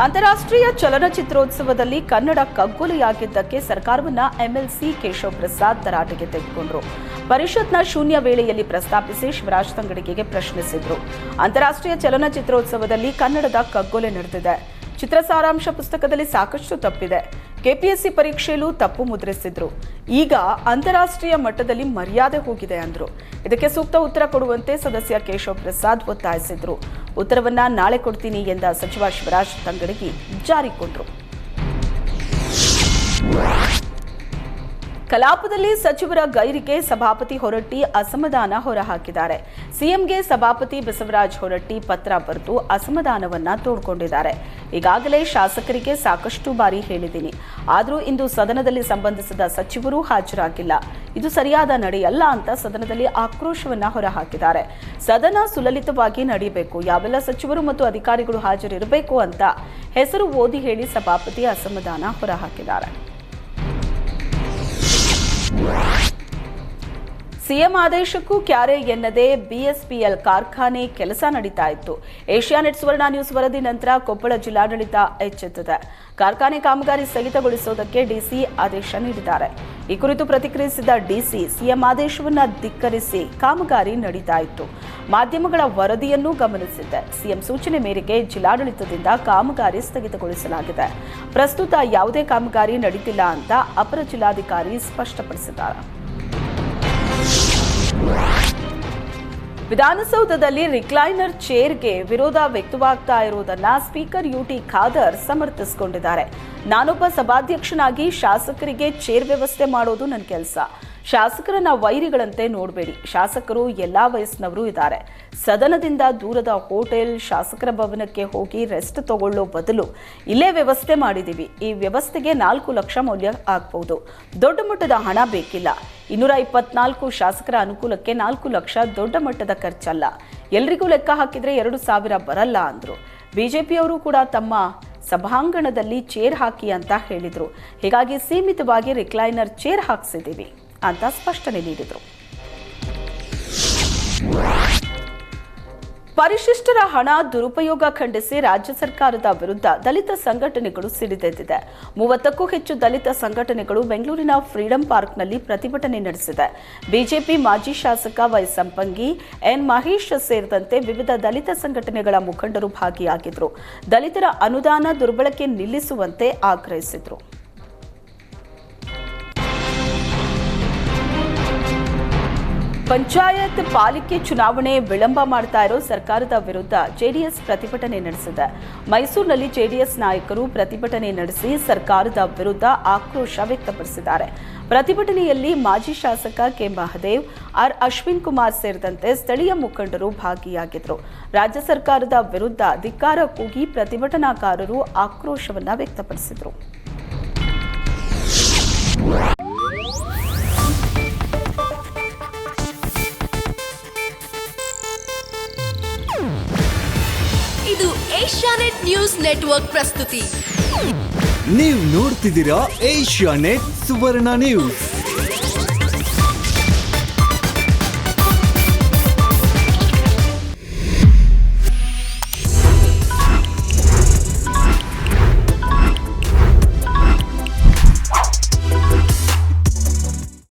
ಅಂತಾರಾಷ್ಟ್ರೀಯ ಚಲನಚಿತ್ರೋತ್ಸವದಲ್ಲಿ ಕನ್ನಡ ಕಗ್ಗೊಲೆಯಾಗಿದ್ದಕ್ಕೆ ಸರ್ಕಾರವನ್ನ ಎಂಎಲ್ಸಿ ಕೇಶವ್ ಪ್ರಸಾದ್ ತರಾಟೆಗೆ ತೆಗೆದುಕೊಂಡರು. ಪರಿಷತ್ನ ಶೂನ್ಯ ವೇಳೆಯಲ್ಲಿ ಪ್ರಸ್ತಾಪಿಸಿ ಶಿವರಾಜ್ ತಂಗಡಗಿಗೆ ಪ್ರಶ್ನಿಸಿದ್ರು. ಅಂತಾರಾಷ್ಟ್ರೀಯ ಚಲನಚಿತ್ರೋತ್ಸವದಲ್ಲಿ ಕನ್ನಡದ ಕಗ್ಗೊಲೆ ನಡೆದಿದೆ. ಚಿತ್ರ ಸಾರಾಂಶ ಪುಸ್ತಕದಲ್ಲಿ ಸಾಕಷ್ಟು ತಪ್ಪಿದೆ. ಕೆಪಿಎಸ್ಸಿ ಪರೀಕ್ಷೆಯಲ್ಲೂ ತಪ್ಪು ಮುದ್ರಿಸಿದ್ರು. ಈಗ ಅಂತಾರಾಷ್ಟ್ರೀಯ ಮಟ್ಟದಲ್ಲಿ ಮರ್ಯಾದೆ ಹೋಗಿದೆ ಅಂದ್ರು. ಇದಕ್ಕೆ ಸೂಕ್ತ ಉತ್ತರ ಕೊಡುವಂತೆ ಸದಸ್ಯ ಕೇಶವ್ ಪ್ರಸಾದ್ ಒತ್ತಾಯಿಸಿದ್ರು. ಉತ್ತರವನ್ನ ನಾಳೆ ಕೊಡ್ತೀನಿ ಎಂದ ಸಚಿವ ಶಿವರಾಜ್ ತಂಗಡಗಿ ಜಾರಿಕೊಂಡ್ರು. ಕಲಾಪದಲ್ಲಿ ಸಚಿವರ ಗೈರಿಗೆ ಸಭಾಪತಿ ಹೊರಟ್ಟಿ ಅಸಮಾಧಾನ ಹೊರಹಾಕಿದ್ದಾರೆ. ಸಿಎಂಗೆ ಸಭಾಪತಿ ಬಸವರಾಜ ಹೊರಟ್ಟಿ ಪತ್ರ ಬರೆದು ಅಸಮಾಧಾನವನ್ನ ತೋಡ್ಕೊಂಡಿದ್ದಾರೆ. ಈಗಾಗಲೇ ಶಾಸಕರಿಗೆ ಸಾಕಷ್ಟು ಬಾರಿ ಹೇಳಿದ್ದೀನಿ, ಆದರೂ ಇಂದು ಸದನದಲ್ಲಿ ಸಂಬಂಧಿಸಿದ ಸಚಿವರು ಹಾಜರಾಗಿಲ್ಲ. ಇದು ಸರಿಯಾದ ನಡೆಯಲ್ಲ ಅಂತ ಸದನದಲ್ಲಿ ಆಕ್ರೋಶವನ್ನ ಹೊರಹಾಕಿದ್ದಾರೆ. ಸದನ ಸುಲಲಿತವಾಗಿ ನಡೆಯಬೇಕು, ಯಾವೆಲ್ಲ ಸಚಿವರು ಮತ್ತು ಅಧಿಕಾರಿಗಳು ಹಾಜರಿರಬೇಕು ಅಂತ ಹೆಸರು ಓದಿ ಹೇಳಿ ಸಭಾಪತಿ ಅಸಮಾಧಾನ ಹೊರಹಾಕಿದ್ದಾರೆ. ಸಿಎಂ ಆದೇಶಕ್ಕೂ ಕ್ಯಾರೆ ಎನ್ನದೆ ಬಿಎಸ್ಪಿಎಲ್ ಕಾರ್ಖಾನೆ ಕೆಲಸ ನಡೀತಾ ಇತ್ತು. ಏಷ್ಯಾನೆಟ್ ಸುವರ್ಣ ನ್ಯೂಸ್ ವರದಿ ನಂತರ ಕೊಪ್ಪಳ ಜಿಲ್ಲಾಡಳಿತ ಎಚ್ಚೆತ್ತಿದೆ. ಕಾರ್ಖಾನೆ ಕಾಮಗಾರಿ ಸ್ಥಗಿತಗೊಳಿಸುವುದಕ್ಕೆ ಡಿಸಿ ಆದೇಶ ನೀಡಿದ್ದಾರೆ. ಈ ಕುರಿತು ಪ್ರತಿಕ್ರಿಯಿಸಿದ ಡಿಸಿ, ಸಿಎಂ ಆದೇಶವನ್ನು ಧಿಕ್ಕರಿಸಿ ಕಾಮಗಾರಿ ನಡೀತಾ ಇತ್ತು. ಮಾಧ್ಯಮಗಳ ವರದಿಯನ್ನೂ ಗಮನಿಸಿದ್ದೆ. ಸಿಎಂ ಸೂಚನೆ ಮೇರೆಗೆ ಜಿಲ್ಲಾಡಳಿತದಿಂದ ಕಾಮಗಾರಿ ಸ್ಥಗಿತಗೊಳಿಸಲಾಗಿದೆ. ಪ್ರಸ್ತುತ ಯಾವುದೇ ಕಾಮಗಾರಿ ನಡೀತಿಲ್ಲ ಅಂತ ಅಪರ ಜಿಲ್ಲಾಧಿಕಾರಿ ಸ್ಪಷ್ಟಪಡಿಸಿದ್ದಾರೆ. ವಿಧಾನಸೌಧದಲ್ಲಿ ರಿಕ್ಲೈನರ್ ಚೇರ್ಗೆ ವಿರೋಧ ವ್ಯಕ್ತವಾಗ್ತಾ ಇರುವುದನ್ನ ಸ್ಪೀಕರ್ ಯುಟಿ ಖಾದರ್ ಸಮರ್ಥಿಸಿಕೊಂಡಿದ್ದಾರೆ. ನಾನೊಬ್ಬ ಸಭಾಧ್ಯಕ್ಷನಾಗಿ ಶಾಸಕರಿಗೆ ಚೇರ್ ವ್ಯವಸ್ಥೆ ಮಾಡೋದು ನನ್ನ ಕೆಲಸ. ಶಾಸಕರನ್ನ ವೈರಿಗಳಂತೆ ನೋಡಬೇಡಿ. ಶಾಸಕರು ಎಲ್ಲಾ ವಯಸ್ಸಿನವರು ಇದ್ದಾರೆ. ಸದನದಿಂದ ದೂರದ ಹೋಟೆಲ್, ಶಾಸಕರ ಭವನಕ್ಕೆ ಹೋಗಿ ರೆಸ್ಟ್ ತಗೊಳ್ಳೋ ಬದಲು ಇಲ್ಲೇ ವ್ಯವಸ್ಥೆ ಮಾಡಿದೀವಿ. ಈ ವ್ಯವಸ್ಥೆಗೆ 4 ಲಕ್ಷ ಮೌಲ್ಯ ಆಗ್ಬಹುದು. ದೊಡ್ಡ ಮಟ್ಟದ ಹಣ ಬೇಕಿಲ್ಲ. 224 ಶಾಸಕರ ಅನುಕೂಲಕ್ಕೆ 4 ಲಕ್ಷ ದೊಡ್ಡ ಮಟ್ಟದ ಖರ್ಚಲ್ಲ. ಎಲ್ರಿಗೂ ಲೆಕ್ಕ ಹಾಕಿದ್ರೆ 2,000 ಬರಲ್ಲ ಅಂದ್ರು. ಬಿಜೆಪಿಯವರು ಕೂಡ ತಮ್ಮ ಸಭಾಂಗಣದಲ್ಲಿ ಚೇರ್ ಹಾಕಿ ಅಂತ ಹೇಳಿದ್ರು. ಹೀಗಾಗಿ ಸೀಮಿತವಾಗಿ ರಿಕ್ಲೈನರ್ ಚೇರ್ ಹಾಕ್ಸಿದ್ದೀವಿ ಅಂತ ಸ್ಪಷ್ಟನೆ ನೀಡಿದರು. ಪರಿಶಿಷ್ಟರ ಹಣ ದುರುಪಯೋಗ ಖಂಡಿಸಿ ರಾಜ್ಯ ಸರ್ಕಾರದ ವಿರುದ್ಧ ದಲಿತ ಸಂಘಟನೆಗಳು ಸಿಡಿದೆದ್ದಿದೆ. 30ಕ್ಕೂ ಹೆಚ್ಚು ದಲಿತ ಸಂಘಟನೆಗಳು ಬೆಂಗಳೂರಿನ ಫ್ರೀಡಂ ಪಾರ್ಕ್ನಲ್ಲಿ ಪ್ರತಿಭಟನೆ ನಡೆಸಿದೆ. ಬಿಜೆಪಿ ಮಾಜಿ ಶಾಸಕ ವೈ ಸಂಪಂಗಿ, ಎನ್ ಮಹೇಶ್ ಸೇರಿದಂತೆ ವಿವಿಧ ದಲಿತ ಸಂಘಟನೆಗಳ ಮುಖಂಡರು ಭಾಗಿಯಾಗಿದ್ದರು. ದಲಿತರ ಅನುದಾನ ದುರ್ಬಳಕೆ ನಿಲ್ಲಿಸುವಂತೆ ಆಗ್ರಹಿಸಿದರು. ಪಂಚಾಯತ್ ಪಾಲಿಕೆ ಚುನಾವಣೆ ವಿಳಂಬ ಮಾಡ್ತಾ ಇರೋ ಸರ್ಕಾರದ ವಿರುದ್ಧ ಜೆಡಿಎಸ್ ಪ್ರತಿಭಟನೆ ನಡೆಸಿದೆ. ಮೈಸೂರಿನಲ್ಲಿ ಜೆಡಿಎಸ್ ನಾಯಕರು ಪ್ರತಿಭಟನೆ ನಡೆಸಿ ಸರ್ಕಾರದ ವಿರುದ್ಧ ಆಕ್ರೋಶ ವ್ಯಕ್ತಪಡಿಸಿದ್ದಾರೆ. ಪ್ರತಿಭಟನೆಯಲ್ಲಿ ಮಾಜಿ ಶಾಸಕ ಕೆ ಮಹದೇವ್, ಆರ್ ಅಶ್ವಿನ್ ಕುಮಾರ್ ಸೇರಿದಂತೆ ಸ್ಥಳೀಯ ಮುಖಂಡರು ಭಾಗಿಯಾಗಿದ್ದರು. ರಾಜ್ಯ ಸರ್ಕಾರದ ವಿರುದ್ಧ ಧಿಕ್ಕಾರ ಕೂಗಿ ಪ್ರತಿಭಟನಾಕಾರರು ಆಕ್ರೋಶವನ್ನ ವ್ಯಕ್ತಪಡಿಸಿದರು. ಇದು ಏಷ್ಯಾನೆಟ್ ನ್ಯೂಸ್ ನೆಟ್ವರ್ಕ್ ಪ್ರಸ್ತುತಿ. ನೀವು ನೋಡ್ತಿದ್ದೀರಾ ಏಷ್ಯಾನೆಟ್ ಸುವರ್ಣ ನ್ಯೂಸ್.